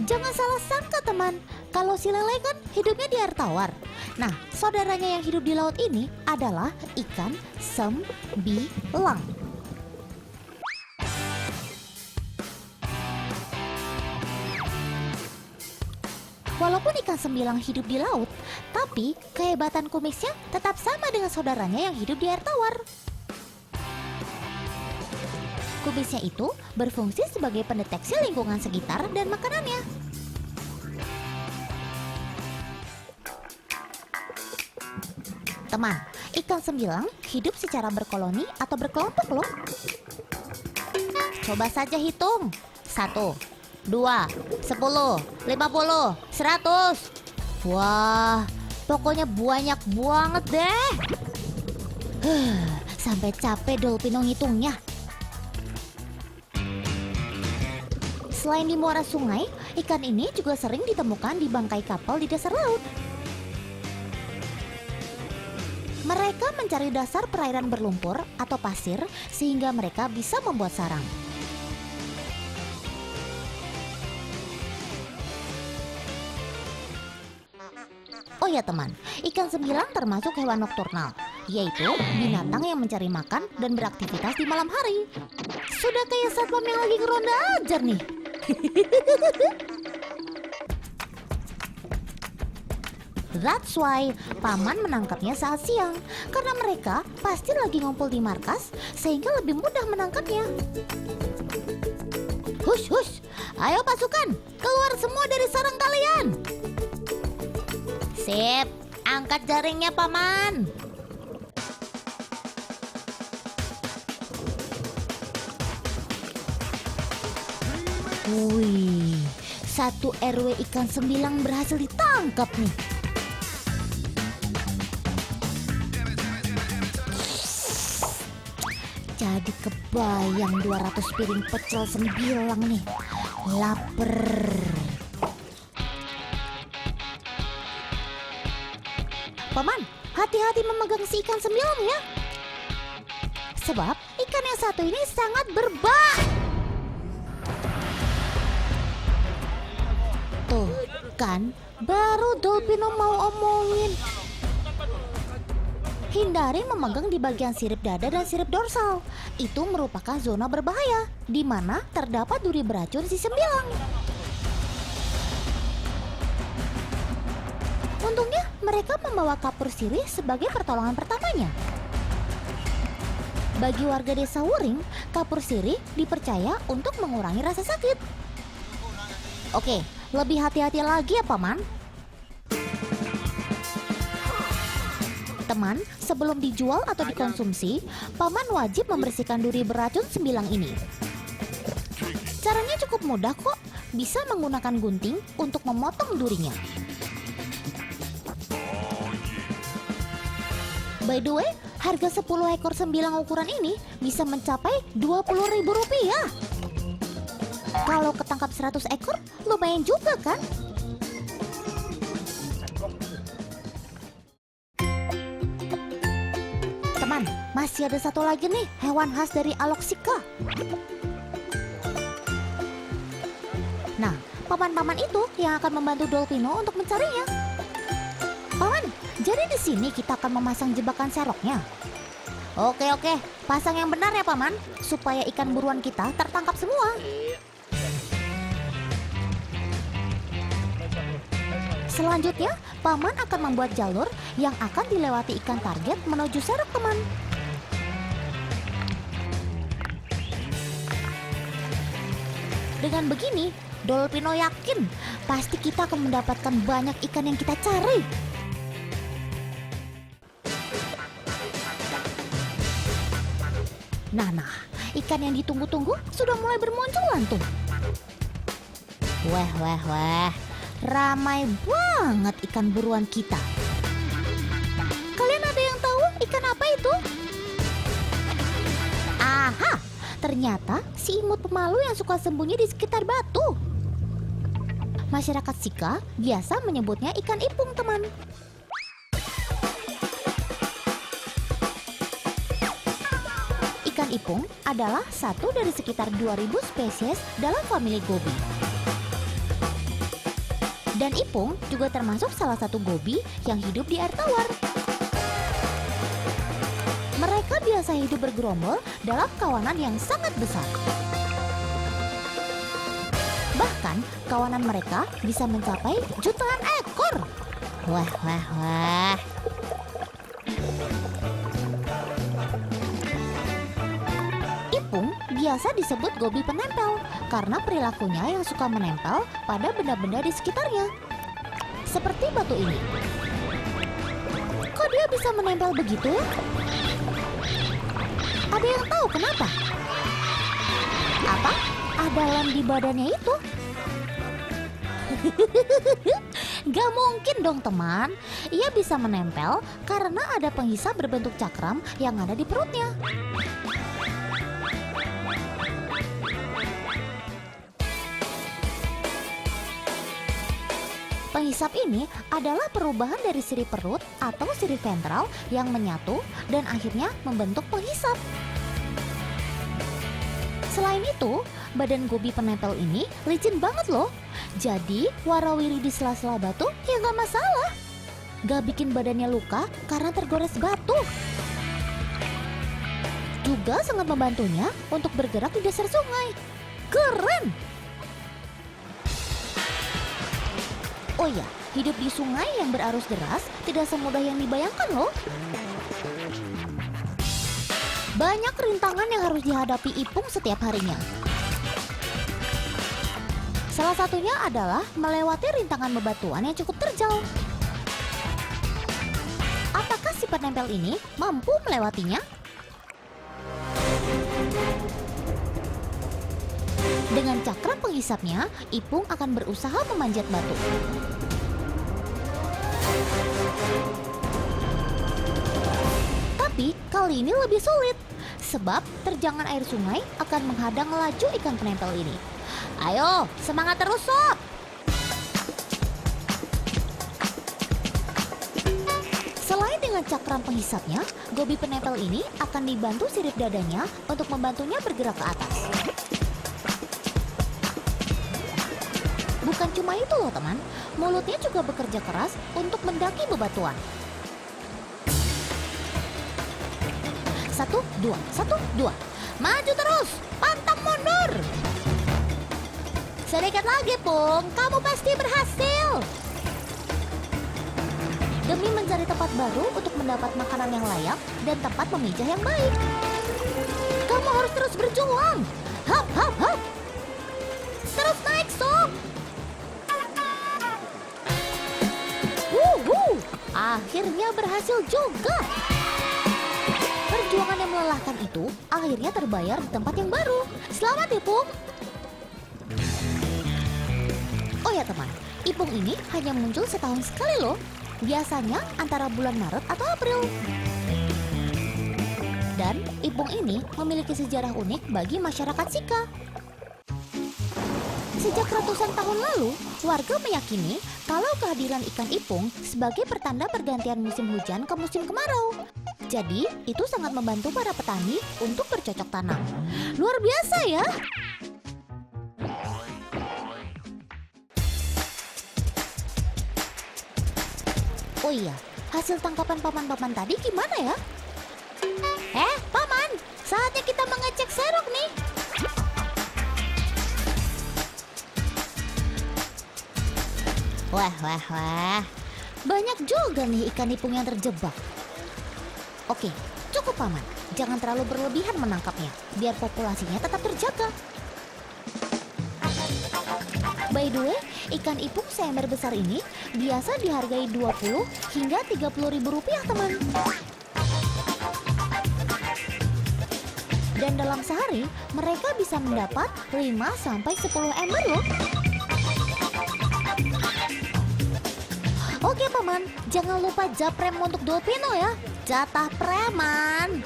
Jangan salah sangka teman, kalau si lele kan hidupnya di air tawar. Nah, saudaranya yang hidup di laut ini adalah ikan sembilang. Walaupun ikan sembilang hidup di laut, tapi kehebatan kumisnya tetap sama dengan saudaranya yang hidup di air tawar. Kumisnya itu berfungsi sebagai pendeteksi lingkungan sekitar dan makanannya. Teman, ikan sembilang hidup secara berkoloni atau berkelompok loh. Coba saja hitung. 1, 2, 10, 50, 100. Wah, pokoknya banyak banget deh. Sampai capek Dolpino ngitungnya. Selain di muara sungai, ikan ini juga sering ditemukan di bangkai kapal di dasar laut. Mereka mencari dasar perairan berlumpur atau pasir sehingga mereka bisa membuat sarang. Oh ya teman, ikan sembilang termasuk hewan nokturnal, yaitu binatang yang mencari makan dan beraktivitas di malam hari. Sudah kayak satpam yang lagi ngeronda ajar nih. That's why paman menangkapnya saat siang, karena mereka pasti lagi ngumpul di markas sehingga lebih mudah menangkapnya. Hush, hush, ayo pasukan, keluar semua dari sarang kalian. Sip, angkat jaringnya paman. Wih, 1 RW ikan sembilang berhasil ditangkap nih. Jadi kebayang 200 piring pecel sembilang nih. Laper. Paman, hati-hati memegang si ikan sembilang ya. Sebab ikan yang satu ini sangat berbak. Tuh kan, baru Dolpino mau omongin. Hindari memegang di bagian sirip dada dan sirip dorsal. Itu merupakan zona berbahaya, di mana terdapat duri beracun si sembilang. Untungnya mereka membawa kapur sirih sebagai pertolongan pertamanya. Bagi warga desa Wuring, kapur sirih dipercaya untuk mengurangi rasa sakit. Oke, lebih hati-hati lagi ya paman. Teman, sebelum dijual atau dikonsumsi, paman wajib membersihkan duri beracun sembilang ini. Caranya cukup mudah kok, bisa menggunakan gunting untuk memotong durinya. By the way, harga 10 ekor sembilang ukuran ini bisa mencapai Rp20.000. Kalau ketangkap 100 ekor, lumayan juga kan? Teman, masih ada satu lagi nih, hewan khas dari Aloksika. Nah, paman-paman itu yang akan membantu Dolpino untuk mencarinya. Paman, jadi di sini kita akan memasang jebakan seroknya. Oke, pasang yang benar ya paman, supaya ikan buruan kita tertangkap semua. Selanjutnya, paman akan membuat jalur yang akan dilewati ikan target menuju serok teman. Dengan begini, Dolpino yakin pasti kita akan mendapatkan banyak ikan yang kita cari. Nah, ikan yang ditunggu-tunggu sudah mulai bermunculan tuh. Wah, ramai banget ikan buruan kita. Kalian ada yang tahu ikan apa itu? Aha, ternyata si imut pemalu yang suka sembunyi di sekitar batu. Masyarakat Sika biasa menyebutnya ikan ipung, teman. Ikan ipung adalah satu dari sekitar 2000 spesies dalam famili gobi. Dan Ipung juga termasuk salah satu gobi yang hidup di air tawar. Mereka biasa hidup bergerombol dalam kawanan yang sangat besar. Bahkan kawanan mereka bisa mencapai jutaan ekor. Wah, wah, wah. Ipung biasa disebut gobi penempel karena perilakunya yang suka menempel pada benda-benda di sekitarnya. Seperti batu ini. Kok dia bisa menempel begitu ya? Ada yang tahu kenapa? Apa? Ada lem di badannya itu? Gak mungkin dong teman. Ia bisa menempel karena ada penghisap berbentuk cakram yang ada di perutnya. Penghisap ini adalah perubahan dari sirip perut atau sirip ventral yang menyatu dan akhirnya membentuk penghisap. Selain itu, badan gobi penempel ini licin banget loh. Jadi, warawiri di sela-sela batu ya gak masalah. Gak bikin badannya luka karena tergores batu. Juga sangat membantunya untuk bergerak di dasar sungai. Keren! Oh ya, hidup di sungai yang berarus deras tidak semudah yang dibayangkan loh. Banyak rintangan yang harus dihadapi Ipung setiap harinya. Salah satunya adalah melewati rintangan bebatuan yang cukup terjal. Apakah si penempel ini mampu melewatinya? Dengan cakram penghisapnya, Ipung akan berusaha memanjat batu. Tapi kali ini lebih sulit, sebab terjangan air sungai akan menghadang laju ikan penempel ini. Ayo, semangat terus sob! Selain dengan cakram penghisapnya, gobi penempel ini akan dibantu sirip dadanya untuk membantunya bergerak ke atas. Bukan cuma itu loh teman, mulutnya juga bekerja keras untuk mendaki bebatuan. 1, 2, 1, 2. Maju terus, pantang mundur. Sedikit lagi Pung, kamu pasti berhasil. Demi mencari tempat baru untuk mendapat makanan yang layak dan tempat memijah yang baik. Kamu harus terus berjuang. Hap, hap, hap. Terus naik sob. Akhirnya berhasil juga. Perjuangan yang melelahkan itu akhirnya terbayar di tempat yang baru. Selamat Ipung. Oh ya teman, Ipung ini hanya muncul setahun sekali loh. Biasanya antara bulan Maret atau April. Dan Ipung ini memiliki sejarah unik bagi masyarakat Sika. Sejak ratusan tahun lalu, warga meyakini kalau kehadiran ikan Ipung sebagai pertanda pergantian musim hujan ke musim kemarau. Jadi, itu sangat membantu para petani untuk bercocok tanam. Luar biasa ya! Oh iya, hasil tangkapan paman-paman tadi gimana ya? Paman, saatnya kita mengecek serok nih. Wah, wah, wah. Banyak juga nih ikan Ipung yang terjebak. Oke, cukup paman. Jangan terlalu berlebihan menangkapnya, biar populasinya tetap terjaga. By the way, ikan Ipung seember besar ini biasa dihargai 20 hingga 30 ribu rupiah teman. Dan dalam sehari, mereka bisa mendapat 5 sampai 10 ember loh. Oke paman, jangan lupa japrem untuk Dolpino ya. Jatah preman.